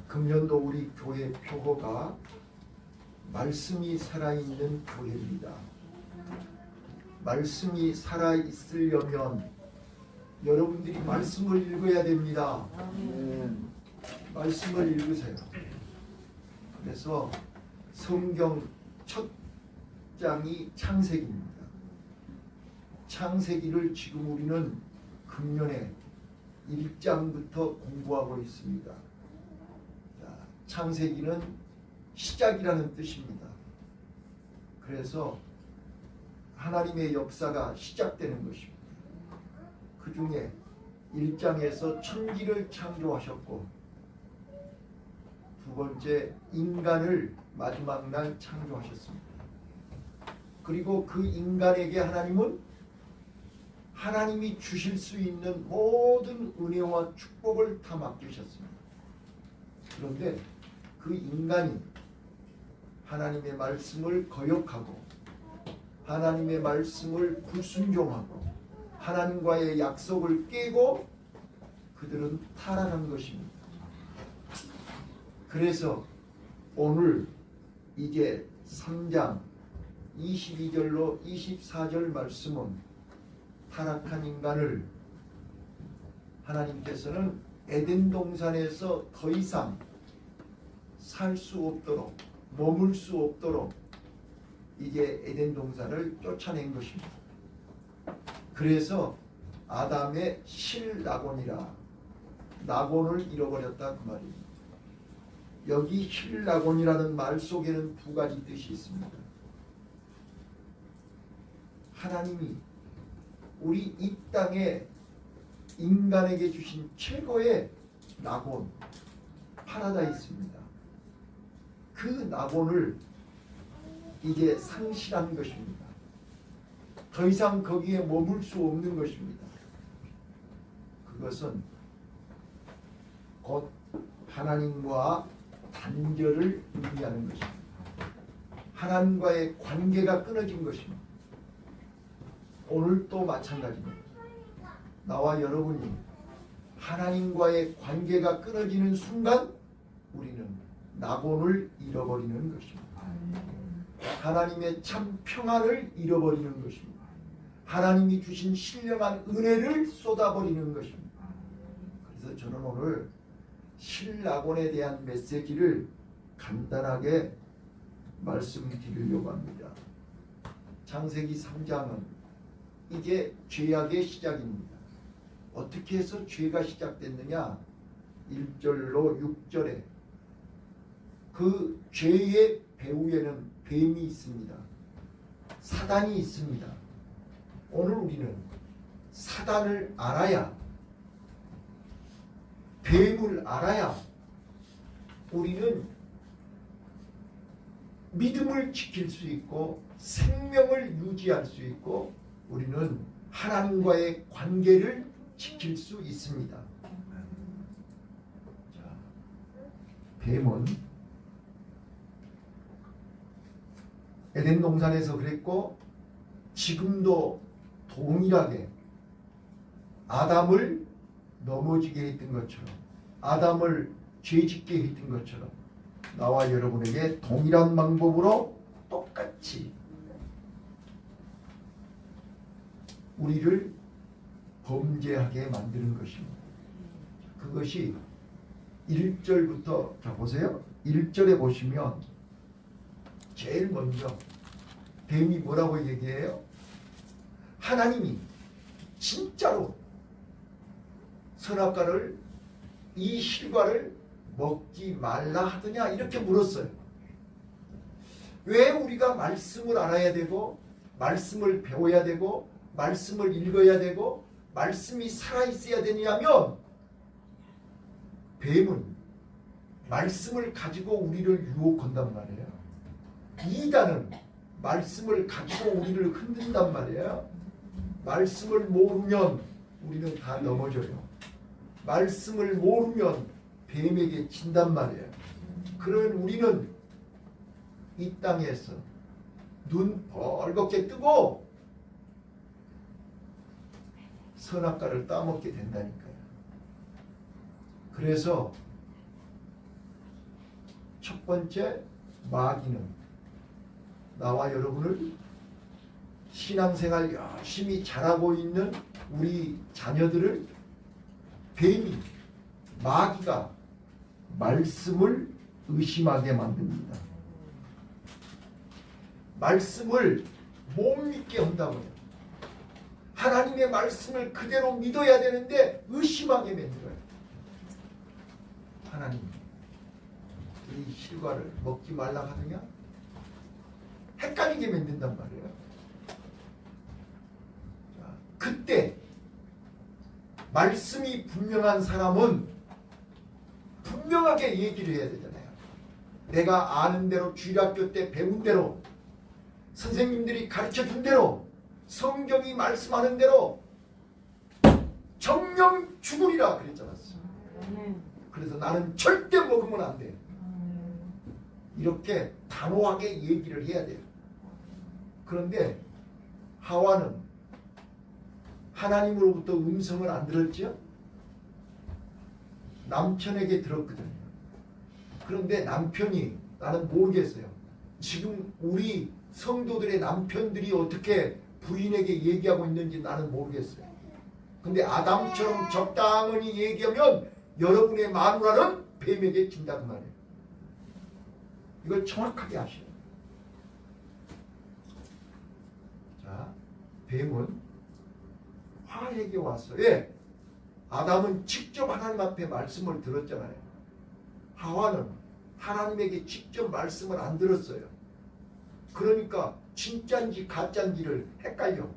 금년도 우리 교회 표어가 말씀이 살아있는 교회입니다. 말씀이 살아있으려면 여러분들이 말씀을 읽어야 됩니다. 말씀을 읽으세요. 그래서 성경 첫 장이 창세기입니다. 창세기를 지금 우리는 금년에 1장부터 공부하고 있습니다. 창세기는 시작이라는 뜻입니다. 그래서 하나님의 역사가 시작되는 것입니다. 그 중에 1장에서 천지를 창조하셨고, 두 번째 인간을 마지막 날 창조하셨습니다. 그리고 그 인간에게 하나님은 하나님이 주실 수 있는 모든 은혜와 축복을 다 맡기셨습니다. 그런데 그 인간이 하나님의 말씀을 거역하고 하나님의 말씀을 불순종하고 하나님과의 약속을 깨고 그들은 타락한 것입니다. 그래서 오늘 이제 3장 22절로 24절 말씀은 타락한 인간을 하나님께서는 에덴 동산에서 더 이상 살 수 없도록, 머물 수 없도록 이제 에덴 동산을 쫓아낸 것입니다. 그래서 아담의 실낙원이라, 낙원을 잃어버렸다 그 말입니다. 여기 실낙원이라는 말 속에는 두 가지 뜻이 있습니다. 하나님이 우리 이 땅에 인간에게 주신 최고의 낙원, 파라다이스입니다. 그 낙원을 이제 상실한 것입니다. 더 이상 거기에 머물 수 없는 것입니다. 그것은 곧 하나님과 단절을 의미하는 것입니다. 하나님과의 관계가 끊어진 것입니다. 오늘도 마찬가지입니다. 나와 여러분이 하나님과의 관계가 끊어지는 순간 우리는 낙원을 잃어버리는 것입니다. 하나님의 참 평안을 잃어버리는 것입니다. 하나님이 주신 신령한 은혜를 쏟아버리는 것입니다. 그래서 저는 오늘 실낙원에 대한 메시지를 간단하게 말씀드리려고 합니다. 창세기 3장은 이제 죄악의 시작입니다. 어떻게 해서 죄가 시작됐느냐? 1절로 6절에 그 죄의 배후에는 뱀이 있습니다. 사단이 있습니다. 오늘 우리는 사단을 알아야, 뱀을 알아야 우리는 믿음을 지킬 수 있고 생명을 유지할 수 있고 우리는 하나님과의 관계를 지킬 수 있습니다. 자, 뱀은 에덴 동산에서 그랬고 지금도 동일하게 아담을 넘어지게 했던 것처럼, 아담을 죄짓게 했던 것처럼 나와 여러분에게 동일한 방법으로 똑같이 우리를 범죄하게 만드는 것입니다. 그것이 1절부터, 자 보세요. 1절에 보시면 제일 먼저 뱀이 뭐라고 얘기해요? 하나님이 진짜로 선악과를, 이 실과를 먹지 말라 하더냐 이렇게 물었어요. 왜 우리가 말씀을 알아야 되고 말씀을 배워야 되고 말씀을 읽어야 되고 말씀이 살아있어야 되냐면, 뱀은 말씀을 가지고 우리를 유혹한단 말이에요. 이단은 말씀을 가지고 우리를 흔든단 말이에요. 말씀을 모르면 우리는 다 넘어져요. 말씀을 모르면 뱀에게 진단 말이에요. 그러면 우리는 이 땅에서 눈 벌겋게 뜨고 선악과를 따먹게 된다니까요. 그래서 번째, 마귀는 나와 여러분을 신앙생활 열심히 잘하고 있는 우리 자녀들을 뱀이, 마귀가 말씀을 의심하게 만듭니다. 말씀을 못 믿게 한다고요. 하나님의 말씀을 그대로 믿어야 되는데 의심하게 만들어요. 하나님, 이 실과를 먹지 말라 하느냐? 헷갈리게 만든단 말이에요. 자, 그때 말씀이 분명한 사람은 분명하게 얘기를 해야 되잖아요. 내가 아는 대로, 주일학교 때 배운 대로, 선생님들이 가르쳐준 대로, 성경이 말씀하는 대로 정령 죽으리라 그랬잖아요. 그래서 나는 절대 먹으면 안 돼. 이렇게 단호하게 얘기를 해야 돼요. 그런데 하와는 하나님으로부터 음성을 안 들었죠? 남편에게 들었거든요. 그런데 남편이, 나는 모르겠어요. 지금 우리 성도들의 남편들이 어떻게 부인에게 얘기하고 있는지 나는 모르겠어요. 근데 아담처럼 적당히 얘기하면 여러분의 마누라는 뱀에게 진다고 말이에요. 이걸 정확하게 아셔요. 자, 뱀은 화에게 왔어요. 왜? 아담은 직접 하나님 앞에 말씀을 들었잖아요. 하와는 하나님에게 직접 말씀을 안 들었어요. 그러니까 진짜인지 가짜인지를 헷갈려.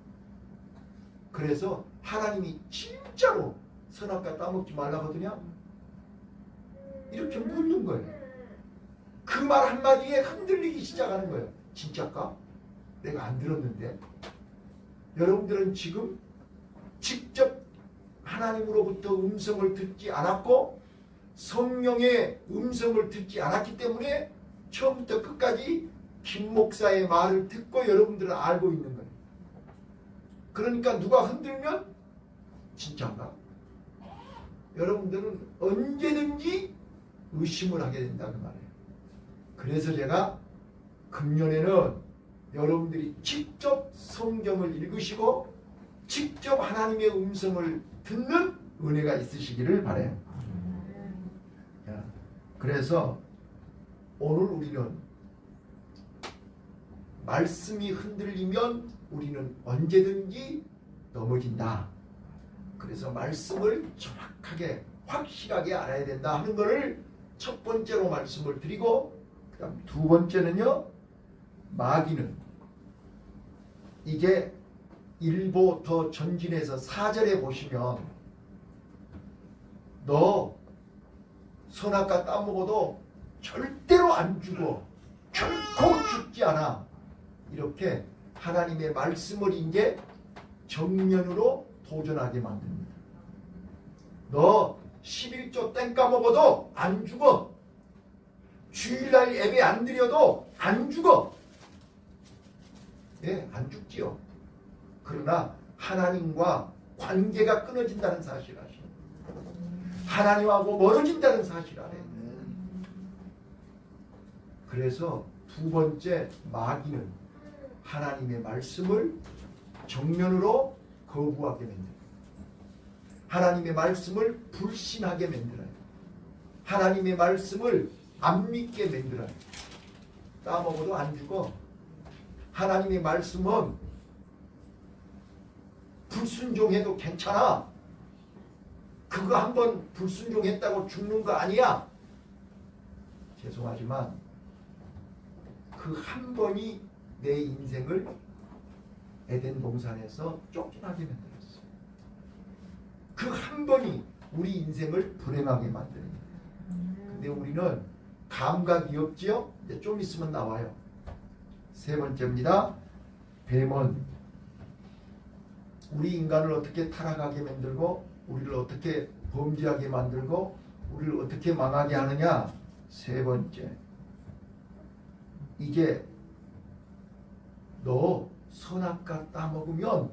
그래서 하나님이 진짜로 선악과 따먹지 말라거든요. 이렇게 묻는 거예요. 그 말 한마디에 흔들리기 시작하는 거예요. 진짜일까? 내가 안 들었는데. 여러분들은 지금 직접 하나님으로부터 음성을 듣지 않았고 성령의 음성을 듣지 않았기 때문에 처음부터 끝까지 김 목사의 말을 듣고 여러분들은 알고 있는 거예요. 그러니까 누가 흔들면 진짜인가? 여러분들은 언제든지 의심을 하게 된다는 말이에요. 그래서 제가 금년에는 여러분들이 직접 성경을 읽으시고 직접 하나님의 음성을 듣는 은혜가 있으시기를 바라요. 그래서 오늘 우리는 말씀이 흔들리면 우리는 언제든지 넘어진다. 그래서 말씀을 정확하게 확실하게 알아야 된다 하는 것을 첫 번째로 말씀을 드리고, 그다음 두 번째는요, 마귀는 이게 일보 더 전진해서 4절에 보시면 너 선악과 따먹어도 절대로 안 죽어, 결코 죽지 않아, 이렇게 하나님의 말씀을 이제 정면으로 도전하게 만듭니다. 너 11조 땡 까먹어도 안 죽어, 주일날 예배 안 드려도 안 죽어. 예, 안 죽지요. 그러나 하나님과 관계가 끊어진다는 사실 아시죠? 하나님하고 멀어진다는 사실 알아요. 그래서 두 번째, 마귀는 하나님의 말씀을 정면으로 거부하게 만들어요. 하나님의 말씀을 불신하게 만들어요. 하나님의 말씀을 안 믿게 만들어요. 따먹어도 안 죽어. 하나님의 말씀은 불순종해도 괜찮아. 그거 한번 불순종했다고 죽는 거 아니야. 죄송하지만 그 한 번이 내 인생을 에덴 동산에서 쫓겨나게 만들었어. 그 한 번이 우리 인생을 불행하게 만드는 거예요. 근데 우리는 감각이 없지요? 이제 좀 있으면 나와요. 세 번째입니다. 뱀은 우리 인간을 어떻게 타락하게 만들고 우리를 어떻게 범죄하게 만들고 우리를 어떻게 망하게 하느냐. 세 번째, 이게 너 선악과 따먹으면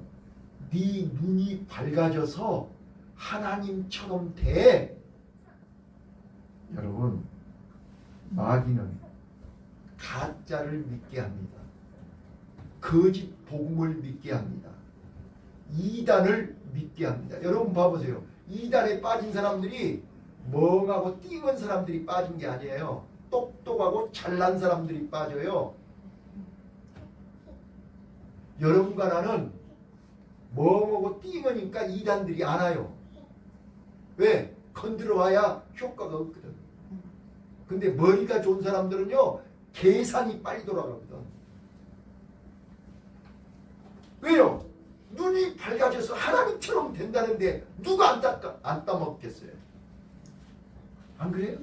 네 눈이 밝아져서 하나님처럼 돼. 여러분, 마귀는 가짜를 믿게 합니다. 거짓 복음을 믿게 합니다. 이단을 믿게 합니다. 여러분 봐보세요. 이단에 빠진 사람들이 멍하고 띵한 사람들이 빠진 게 아니에요. 똑똑하고 잘난 사람들이 빠져요. 여러분과 나는 멍하고 띵하니까 이단들이 안 와요. 왜? 건드려와야 효과가 없거든. 근데 머리가 좋은 사람들은요, 계산이 빨리 돌아가거든. 왜요? 눈이 밝아져서 하나님처럼 된다는데 누가 안 따먹겠어요? 안 그래요?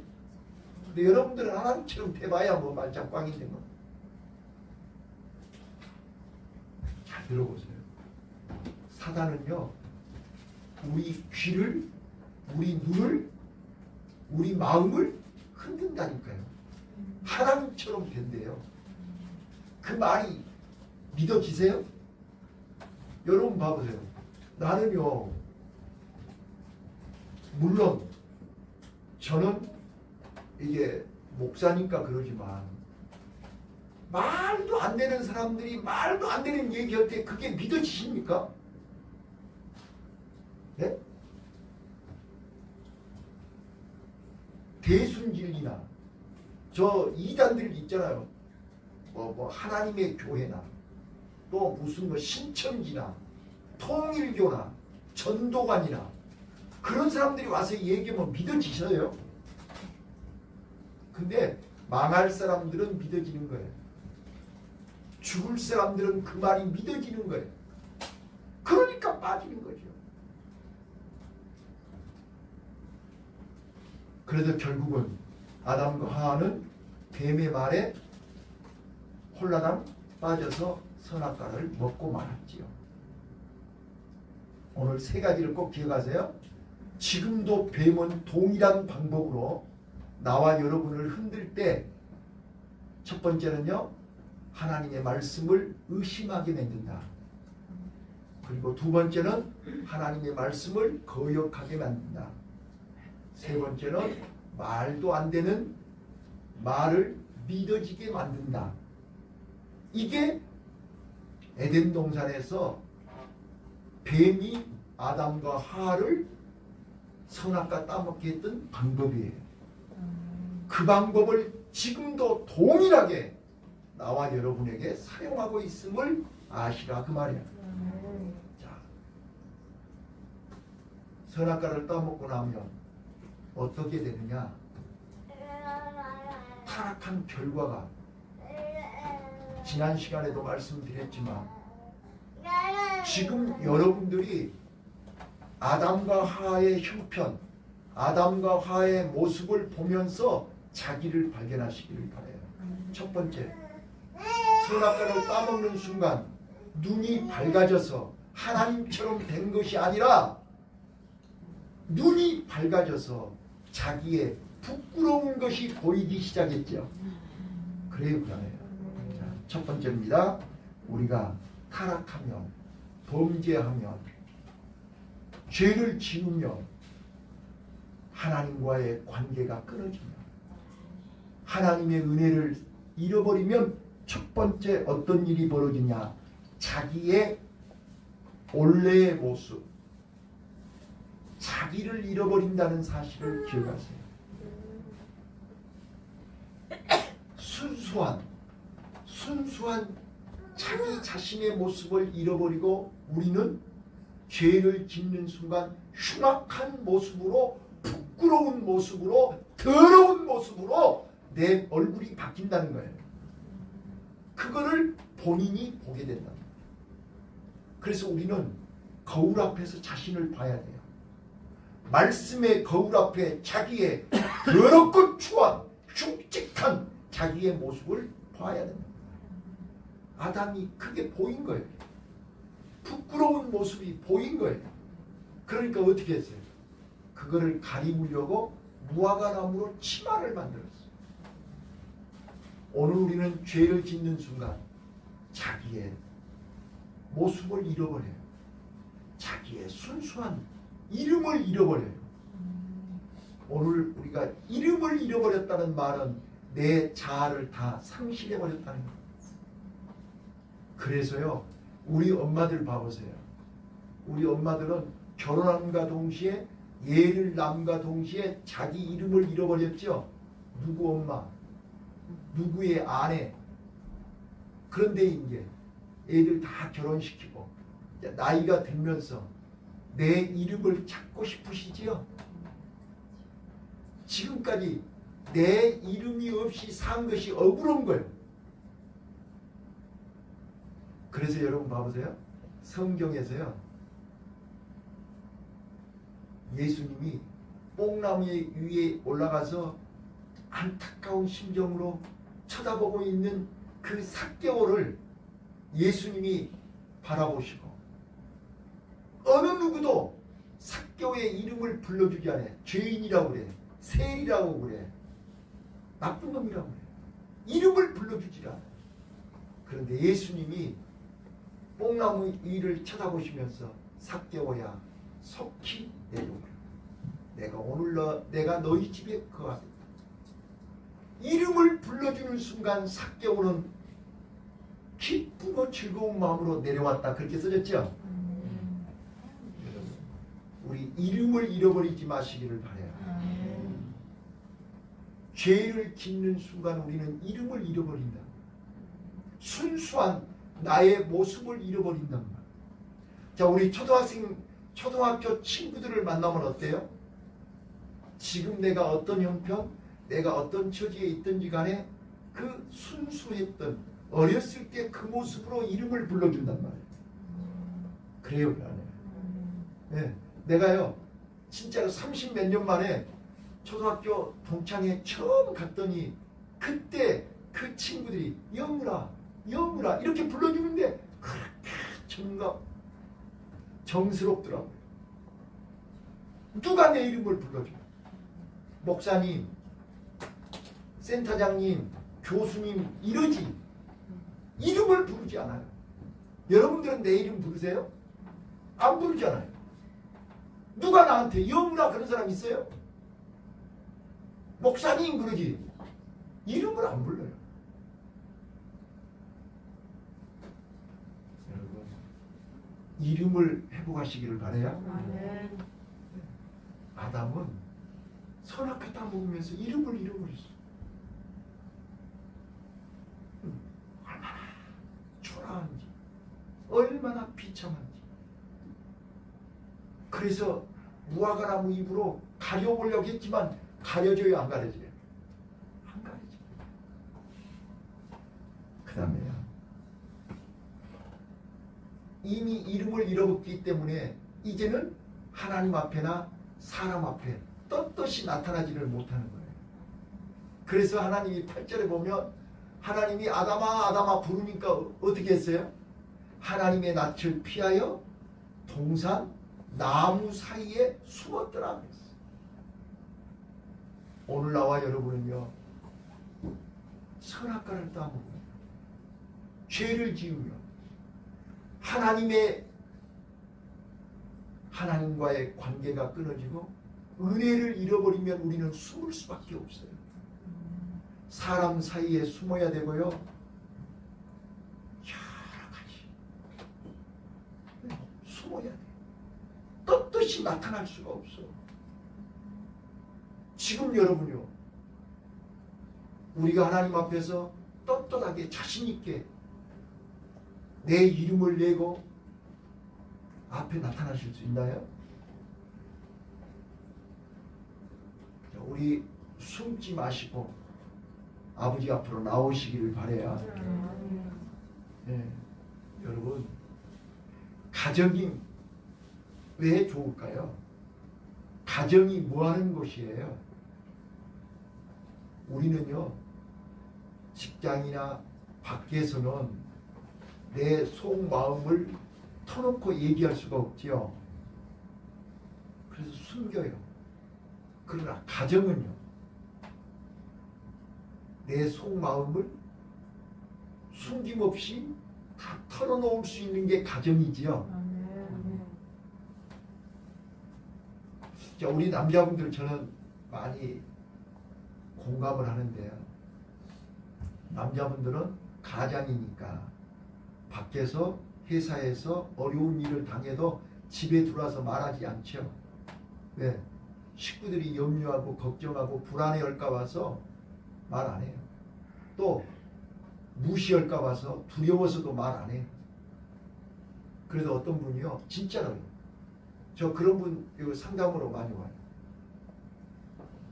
근데 여러분들은 하나님처럼 돼봐야 뭐 말짱 꽝인데 뭐. 잘 들어보세요. 사단은요, 우리 귀를, 우리 눈을, 우리 마음을 흔든다니까요. 하나님처럼 된대요. 그 말이 믿어지세요? 여러분 봐보세요. 나는요, 물론 저는 이게 목사니까 그러지만 말도 안 되는 사람들이 말도 안 되는 얘기할 때 그게 믿어지십니까? 네? 대순진리나 저 이단들 있잖아요. 뭐 하나님의 교회나 또 무슨 뭐 신천지나 통일교나 전도관이나 그런 사람들이 와서 얘기하면 믿어지셔요. 근데 망할 사람들은 믿어지는 거예요. 죽을 사람들은 그 말이 믿어지는 거예요. 그러니까 빠지는 거죠. 그래서 결국은 아담과 하와는 뱀의 말에 홀라당 빠져서 선악과를 먹고 말았지요. 오늘 세 가지를 꼭 기억하세요. 지금도 뱀은 동일한 방법으로 나와 여러분을 흔들 때 첫 번째는요, 하나님의 말씀을 의심하게 만든다. 그리고 두 번째는 하나님의 말씀을 거역하게 만든다. 세 번째는 말도 안 되는 말을 믿어지게 만든다. 이게 에덴 동산에서 뱀이 아담과 하와를 선악과 따먹게 했던 방법이에요. 그 방법을 지금도 동일하게 나와 여러분에게 사용하고 있음을 아시라 그 말이야. 자, 선악과를 따먹고 나면 어떻게 되느냐? 타락한 결과가 지난 시간에도 말씀드렸지만 지금 여러분들이 아담과 하와의 형편, 아담과 하와의 모습을 보면서 자기를 발견하시기를 바라요. 첫 번째, 선악과를 따먹는 순간 눈이 밝아져서 하나님처럼 된 것이 아니라 눈이 밝아져서 자기의 부끄러운 것이 보이기 시작했죠. 그래요, 그러네요. 자, 첫 번째입니다. 우리가 타락하면, 범죄하면, 죄를 지으면 하나님과의 관계가 끊어지면, 하나님의 은혜를 잃어버리면 첫 번째 어떤 일이 벌어지냐? 자기의 본래의 모습, 자기를 잃어버린다는 사실을 기억하세요. 순수한 자기 자신의 모습을 잃어버리고 우리는 죄를 짓는 순간 흉악한 모습으로, 부끄러운 모습으로, 더러운 모습으로 내 얼굴이 바뀐다는 거예요. 그거를 본인이 보게 된다. 그래서 우리는 거울 앞에서 자신을 봐야 돼요. 말씀의 거울 앞에 자기의 더럽고 추한 흉측한 자기의 모습을 봐야 됩니다. 아담이 그게 보인 거예요. 부끄러운 모습이 보인 거예요. 그러니까 어떻게 했어요? 그거를 가리우려고 무화과나무로 치마를 만들었어요. 오늘 우리는 죄를 짓는 순간 자기의 모습을 잃어버려요. 자기의 순수한 이름을 잃어버려요. 오늘 우리가 이름을 잃어버렸다는 말은 내 자아를 다 상실해버렸다는 거예요. 그래서요, 우리 엄마들 봐보세요. 우리 엄마들은 결혼함과 동시에 애를 낳음과 동시에 자기 이름을 잃어버렸죠. 누구 엄마, 누구의 아내. 그런데 이제 애들 다 결혼시키고 나이가 들면서 내 이름을 찾고 싶으시지요? 지금까지 내 이름이 없이 산 것이 억울한 거예요. 그래서 여러분 봐보세요. 성경에서요, 예수님이 뽕나무 위에 올라가서 안타까운 심정으로 쳐다보고 있는 그 삭개오를 예수님이 바라보시고 어느 누구도 삭개오의 이름을 불러주지 않아요. 죄인이라고 그래, 세리라고 그래, 나쁜 놈이라고 그래. 이름을 불러주지 않아요. 그런데 예수님이 뽕나무 위를 쳐다보시면서 삭개오야, 속히 내려오라. 내가 오늘 내가 너희 집에 거하겠다. 이름을 불러주는 순간 삭개오는 기쁘고 즐거운 마음으로 내려왔다. 그렇게 써졌죠? 우리 이름을 잃어버리지 마시기를 바라요. 죄를 짓는 순간 우리는 이름을 잃어버린다. 순수한 나의 모습을 잃어버린단 말이야. 자, 우리 초등학교 친구들을 만나면 어때요? 지금 내가 어떤 형편, 내가 어떤 처지에 있든지 간에 그 순수했던 어렸을 때 그 모습으로 이름을 불러준단 말이에요. 그래요, 그러네. 네, 내가요, 진짜로 30몇 년 만에 초등학교 동창회 처음 갔더니 그때 그 친구들이 영우라, 영우라 이렇게 불러주는데 그렇게 정스럽더라고요. 누가 내 이름을 불러줘요? 목사님, 센터장님, 교수님 이러지 이름을 부르지 않아요. 여러분들은 내 이름 부르세요? 안 부르잖아요. 누가 나한테 영우라 그런 사람 있어요? 목사님 그러지 이름을 안 불러요. 여러분, 이름을 회복하시기를 바라요. 아담은 선악과 다 먹으면서 이름을 잃어버렸어. 얼마나 초라한지, 얼마나 비참한지. 그래서 무화과나무 잎으로 가려보려고 했지만 가려져요, 안 가려져요? 안 가려져요. 그 다음에요, 이미 이름을 잃어버렸기 때문에 이제는 하나님 앞에나 사람 앞에 떳떳이 나타나지를 못하는 거예요. 그래서 하나님이 8절에 보면 하나님이 아담아 아담아 부르니까 어떻게 했어요? 하나님의 낯을 피하여 동산 나무 사이에 숨었더라 그랬어요. 오늘 나와 여러분은요, 선악과를 따먹고 죄를 지으며 하나님과의 관계가 끊어지고 은혜를 잃어버리면 우리는 숨을 수밖에 없어요. 사람 사이에 숨어야 되고요, 여러 가지 숨어야 돼. 떳떳이 나타날 수가 없어. 지금 여러분요, 우리가 하나님 앞에서 떳떳하게 자신있게 내 이름을 내고 앞에 나타나실 수 있나요? 자, 우리 숨지 마시고 아버지 앞으로 나오시기를 바라요. 네. 여러분, 가정이 왜 좋을까요? 가정이 뭐 하는 곳이에요? 우리는요, 직장이나 밖에서는 내 속마음을 터놓고 얘기할 수가 없지요. 그래서 숨겨요. 그러나 가정은요, 내 속마음을 숨김없이 다 털어놓을 수 있는 게 가정이지요. 자, 우리 남자분들 저는 많이 공감을 하는데요. 남자분들은 가장이니까 밖에서 회사에서 어려운 일을 당해도 집에 들어와서 말하지 않죠. 왜? 식구들이 염려하고 걱정하고 불안해할까 봐서 말 안 해요. 또 무시할까 봐서 두려워서도 말 안 해요. 그래서 어떤 분이요, 진짜로요. 저 그런 분 상담으로 많이 와요.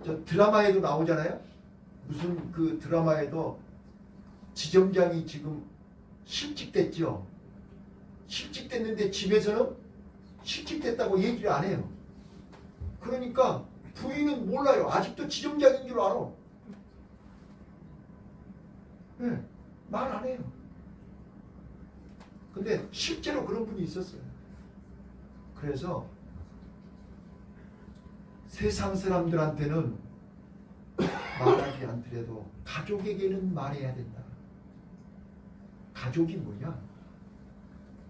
저 드라마에도 나오잖아요. 무슨 그 드라마에도 지점장이 지금 실직됐죠. 실직됐는데 집에서는 실직됐다고 얘기를 안 해요. 그러니까 부인은 몰라요. 아직도 지점장인 줄 알아. 네, 말 안 해요. 근데 실제로 그런 분이 있었어요. 그래서 세상 사람들한테는 말하지 않더라도 가족에게는 말해야 된다. 가족이 뭐냐?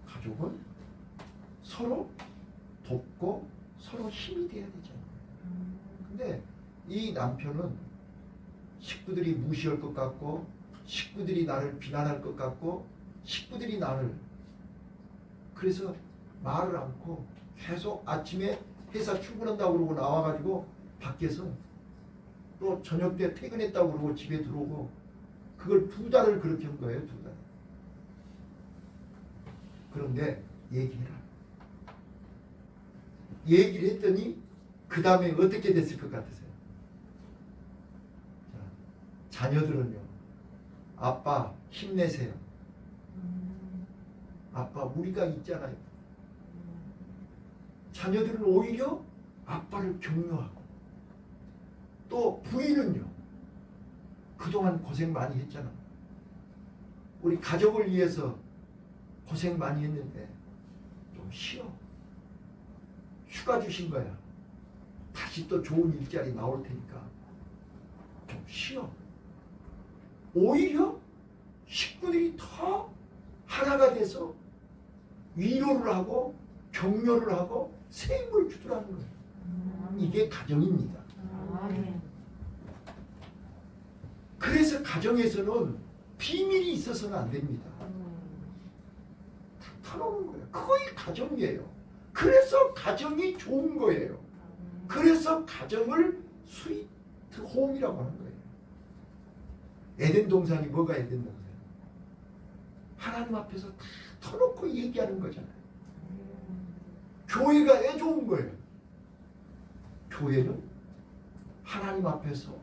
가족은 서로 돕고 서로 힘이 돼야 되잖아. 근데 이 남편은 식구들이 무시할 것 같고 식구들이 나를 비난할 것 같고 식구들이 나를 그래서 말을 않고 계속 아침에 회사 출근한다고 그러고 나와가지고 밖에서 또 저녁 때 퇴근했다고 그러고 집에 들어오고 그걸 2달을 그렇게 한 거예요. 2달. 그런데 얘기해라. 얘기를 했더니 그 다음에 어떻게 됐을 것 같으세요? 자, 자녀들은요. 아빠 힘내세요. 아빠 우리가 있잖아요. 자녀들은 오히려 아빠를 격려하고 또 부인은요. 그동안 고생 많이 했잖아. 우리 가족을 위해서 고생 많이 했는데 좀 쉬어. 휴가 주신 거야. 다시 또 좋은 일자리 나올 테니까 좀 쉬어. 오히려 식구들이 더 하나가 돼서 위로를 하고 격려를 하고 새 힘을 주더라는 거예요. 이게 가정입니다. 그래서 가정에서는 비밀이 있어서는 안 됩니다. 다 털어놓는 거예요. 그거이 가정이에요. 그래서 가정이 좋은 거예요. 그래서 가정을 스위트 홈이라고 하는 거예요. 에덴 동산이 뭐가 에덴 동산? 하나님 앞에서 다 터놓고 얘기하는 거잖아요. 교회가 왜 좋은 거예요? 교회는 하나님 앞에서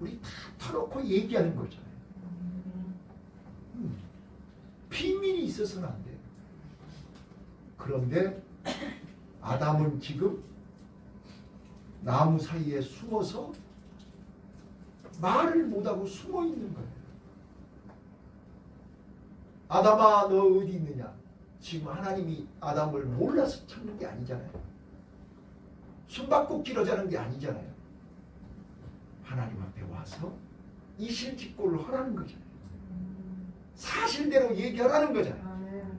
우리 다 터놓고 얘기하는 거잖아요. 비밀이 있어서는 안 돼요. 그런데 아담은 지금 나무 사이에 숨어서 말을 못하고 숨어 있는 거예요. 아담아 너 어디 있느냐? 지금 하나님이 아담을 몰라서 찾는 게 아니잖아요. 숨바꼭질 하자는 게 아니잖아요. 하나님 앞에 와서 이실직고를 하라는 거잖아요. 사실대로 얘기하라는 거잖아요.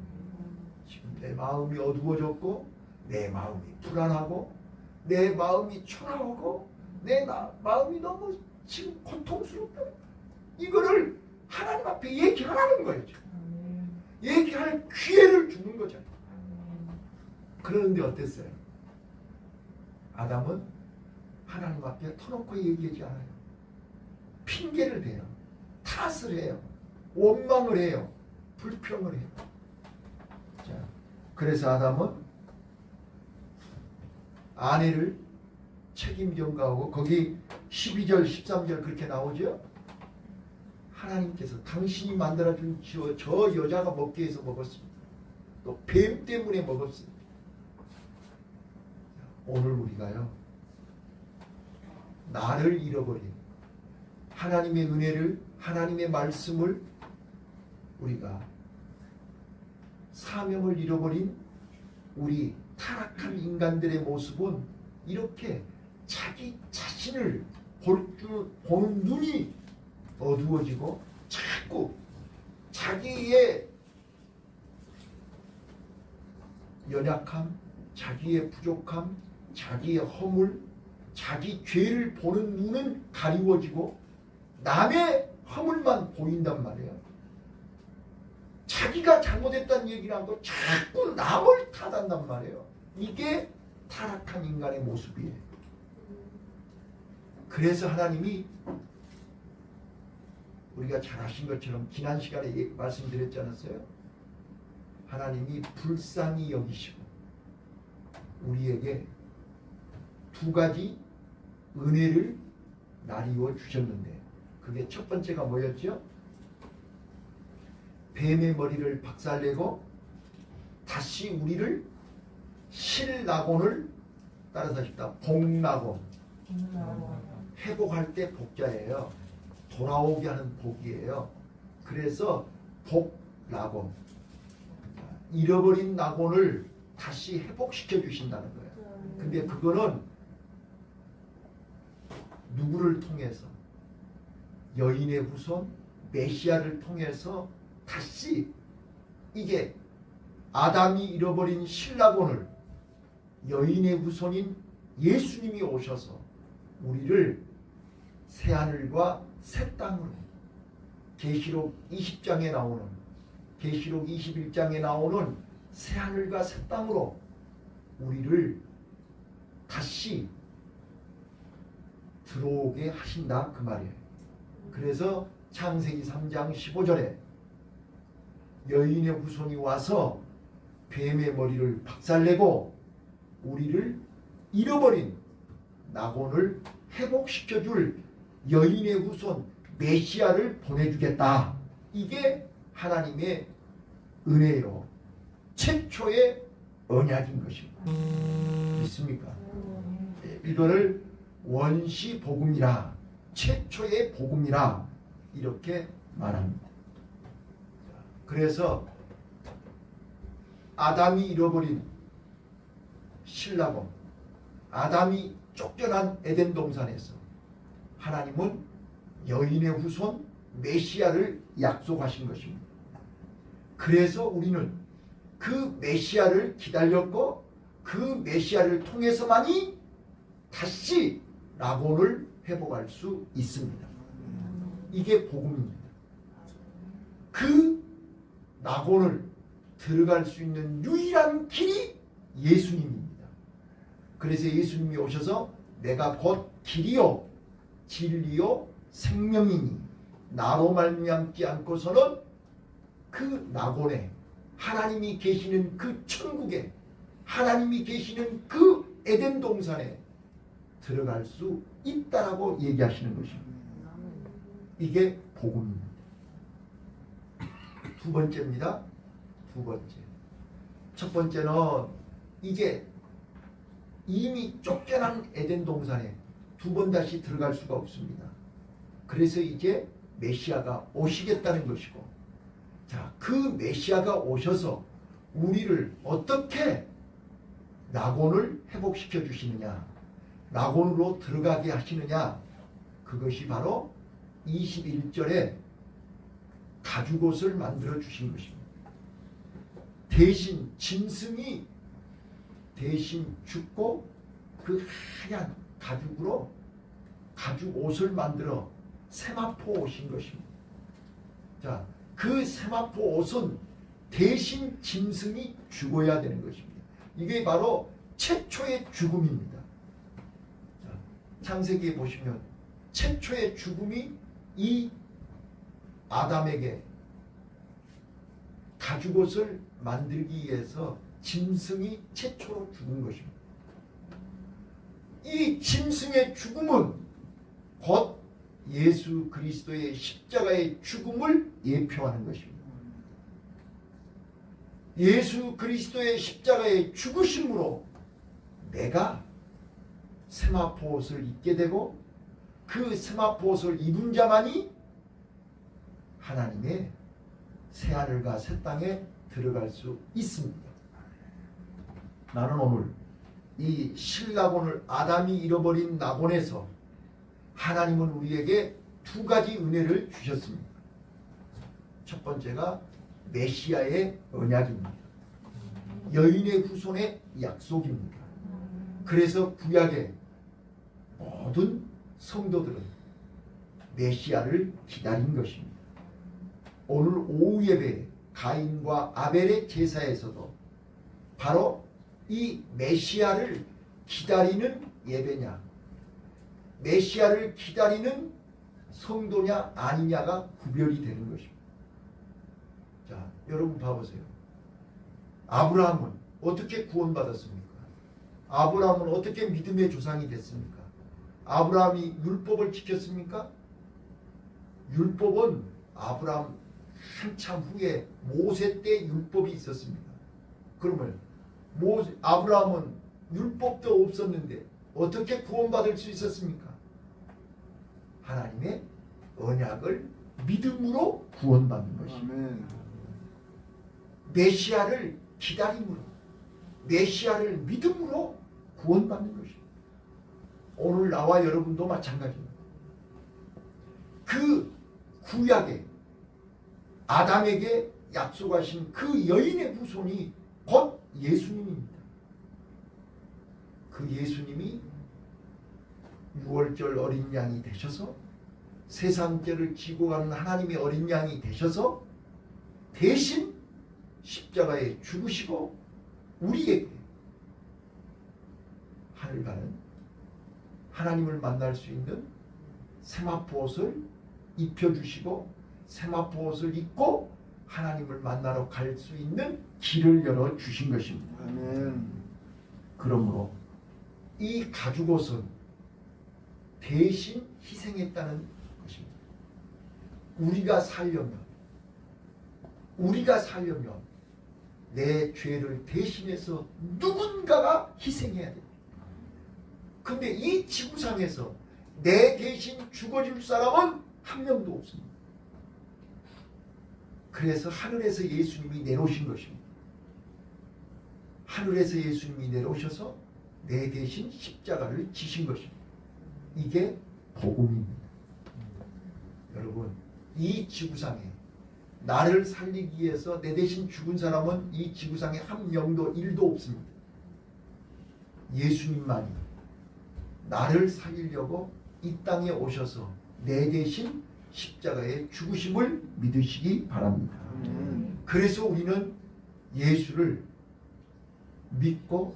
지금 내 마음이 어두워졌고 내 마음이 불안하고 내 마음이 초라하고 내 마음이 너무 지금 고통스럽다. 이거를 하나님 앞에 얘기하라는 거예요. 얘기할 기회를 주는 거잖아요. 그런데 어땠어요? 아담은 하나님 앞에 터놓고 얘기하지 않아요. 핑계를 대요. 탓을 해요. 원망을 해요. 불평을 해요. 자, 그래서 아담은 아내를 책임 전가하고 거기 12절 13절 그렇게 나오죠. 하나님께서 당신이 만들어준 저 여자가 먹게 해서 먹었습니다. 또 뱀 때문에 먹었습니다. 오늘 우리가요. 나를 잃어버린 하나님의 은혜를 하나님의 말씀을 우리가 사명을 잃어버린 우리 타락한 인간들의 모습은 이렇게 자기 자신을 보는 눈이 어두워지고 자꾸 자기의 연약함, 자기의 부족함, 자기의 허물, 자기 죄를 보는 눈은 가리워지고 남의 허물만 보인단 말이에요. 자기가 잘못했다는 얘기를 하고 자꾸 남을 탓한단 말이에요. 이게 타락한 인간의 모습이에요. 그래서 하나님이 우리가 잘 아신 것처럼 지난 시간에 말씀드렸지 않았어요? 하나님이 불쌍히 여기시고 우리에게 두 가지 은혜를 나뉘어 주셨는데 그게 첫 번째가 뭐였죠? 뱀의 머리를 박살내고 다시 우리를 실낙원을 따라서 하십니다. 복낙원. 회복할 때 복자예요. 돌아오게 하는 복이에요. 그래서 복낙원. 잃어버린 낙원을 다시 회복시켜 주신다는 거예요. 근데 그거는 누구를 통해서? 여인의 후손 메시아를 통해서 다시 이게 아담이 잃어버린 실낙원을 여인의 후손인 예수님이 오셔서 우리를 새하늘과 새 땅으로 계시록 20장에 나오는 계시록 21장에 나오는 새하늘과 새 땅으로 우리를 다시 들어오게 하신다 그 말이에요. 그래서 창세기 3장 15절에 여인의 후손이 와서 뱀의 머리를 박살내고 우리를 잃어버린 낙원을 회복시켜줄 여인의 후손 메시아를 보내주겠다. 이게 하나님의 은혜요. 최초의 언약인 것입니다. 믿습니까? 이거를 원시 복음이라 최초의 복음이라 이렇게 말합니다. 그래서 아담이 잃어버린 실낙원, 아담이 쫓겨난 에덴 동산에서 하나님은 여인의 후손 메시아를 약속하신 것입니다. 그래서 우리는 그 메시아를 기다렸고 그 메시아를 통해서만이 다시 낙원을 회복할 수 있습니다. 이게 복음입니다. 그 낙원을 들어갈 수 있는 유일한 길이 예수님입니다. 그래서 예수님이 오셔서 내가 곧 길이요 진리요 생명이니 나로 말미암지 않고서는 그 낙원에 하나님이 계시는 그 천국에 하나님이 계시는 그 에덴 동산에 들어갈 수 있다라고 얘기하시는 것입니다. 이게 복음입니다. 두 번째입니다. 두 번째. 첫 번째는 이제 이미 쫓겨난 에덴 동산에 두 번 다시 들어갈 수가 없습니다. 그래서 이제 메시아가 오시겠다는 것이고, 자, 그 메시아가 오셔서 우리를 어떻게 낙원을 회복시켜 주시느냐, 낙원으로 들어가게 하시느냐, 그것이 바로 21절에 가죽옷을 만들어 주신 것입니다. 대신 짐승이 대신 죽고 그 하얀 가죽으로 가죽옷을 만들어 세마포 옷인 것입니다. 자, 그 세마포 옷은 대신 짐승이 죽어야 되는 것입니다. 이게 바로 최초의 죽음입니다. 자, 창세기에 보시면 최초의 죽음이 이 아담에게 가죽옷을 만들기 위해서 짐승이 최초로 죽은 것입니다. 이 짐승의 죽음은 곧 예수 그리스도의 십자가의 죽음을 예표하는 것입니다. 예수 그리스도의 십자가의 죽으심으로 내가 세마포 옷을 입게 되고 그 세마포 옷을 입은 자만이 하나님의 새하늘과 새 땅에 들어갈 수 있습니다. 나는 오늘 이 실낙원을 아담이 잃어버린 낙원에서 하나님은 우리에게 두 가지 은혜를 주셨습니다. 첫 번째가 메시아의 언약입니다. 여인의 후손의 약속입니다. 그래서 구약의 모든 성도들은 메시아를 기다린 것입니다. 오늘 오후 예배 가인과 아벨의 제사에서도 바로 이 메시아를 기다리는 예배냐, 메시아를 기다리는 성도냐 아니냐가 구별이 되는 것입니다. 자, 여러분 봐보세요. 아브라함은 어떻게 구원받았습니까? 아브라함은 어떻게 믿음의 조상이 됐습니까? 아브라함이 율법을 지켰습니까? 율법은 아브라함 한참 후에 모세 때 율법이 있었습니다. 그러면 아브라함은 율법도 없었는데 어떻게 구원받을 수 있었습니까? 하나님의 언약을 믿음으로 구원받는 것입니다. 메시아를 기다림으로, 메시아를 믿음으로 구원받는 것입니다. 오늘 나와 여러분도 마찬가지입니다. 그 구약에 아담에게 약속하신 그 여인의 후손이 곧 예수님입니다. 그 예수님이 유월절 어린 양이 되셔서 세상 죄를 지고 가는 하나님의 어린 양이 되셔서 대신 십자가에 죽으시고 우리에게 하늘 가는 하나님을 만날 수 있는 세마포 옷을 입혀주시고 세마포 옷을 입고 하나님을 만나러 갈 수 있는 길을 열어주신 것입니다. 아멘. 그러므로 이 가죽옷은 대신 희생했다는 것입니다. 우리가 살려면 내 죄를 대신해서 누군가가 희생해야 됩니다. 근데 이 지구상에서 내 대신 죽어줄 사람은 한 명도 없습니다. 그래서 하늘에서 예수님이 내려오신 것입니다. 하늘에서 예수님이 내려오셔서 내 대신 십자가를 지신 것입니다. 이게 복음입니다. 여러분, 이 지구상에 나를 살리기 위해서 내 대신 죽은 사람은 이 지구상에 한 명도 일도 없습니다. 예수님만이 나를 살리려고 이 땅에 오셔서 내 대신 십자가에 죽으심을 믿으시기 바랍니다. 그래서 우리는 예수를 믿고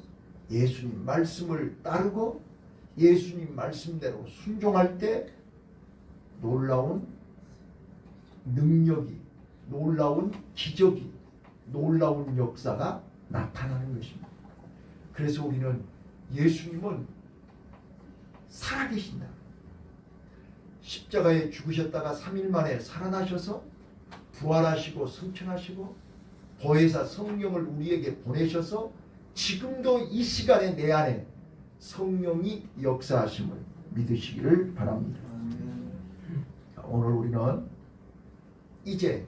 예수님 말씀을 따르고 예수님 말씀대로 순종할 때 놀라운 능력이, 놀라운 기적이, 놀라운 역사가 나타나는 것입니다. 그래서 우리는 예수님은 살아계신다. 십자가에 죽으셨다가 3일 만에 살아나셔서 부활하시고 승천하시고 보혜사 성령을 우리에게 보내셔서 지금도 이 시간에 내 안에 성령이 역사하심을 믿으시기를 바랍니다. 오늘 우리는 이제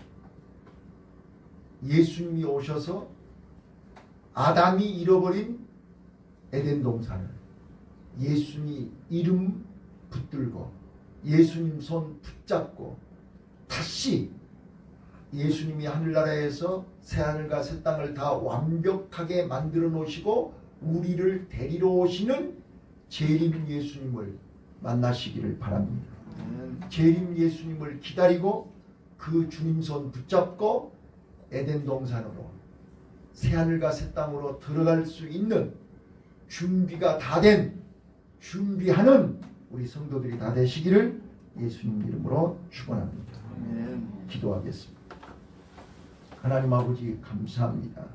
예수님이 오셔서 아담이 잃어버린 에덴 동산을 예수님 이름 붙들고 예수님 손 붙잡고 다시 예수님이 하늘나라에서 새하늘과 새 땅을 다 완벽하게 만들어 놓으시고 우리를 데리러 오시는 재림 예수님을 만나시기를 바랍니다. 재림 예수님을 기다리고 그 주님 손 붙잡고 에덴 동산으로 새하늘과 새 땅으로 들어갈 수 있는 준비가 다 된 준비하는 우리 성도들이 다 되시기를 예수님 이름으로 축원합니다. 기도하겠습니다. 하나님 아버지 감사합니다.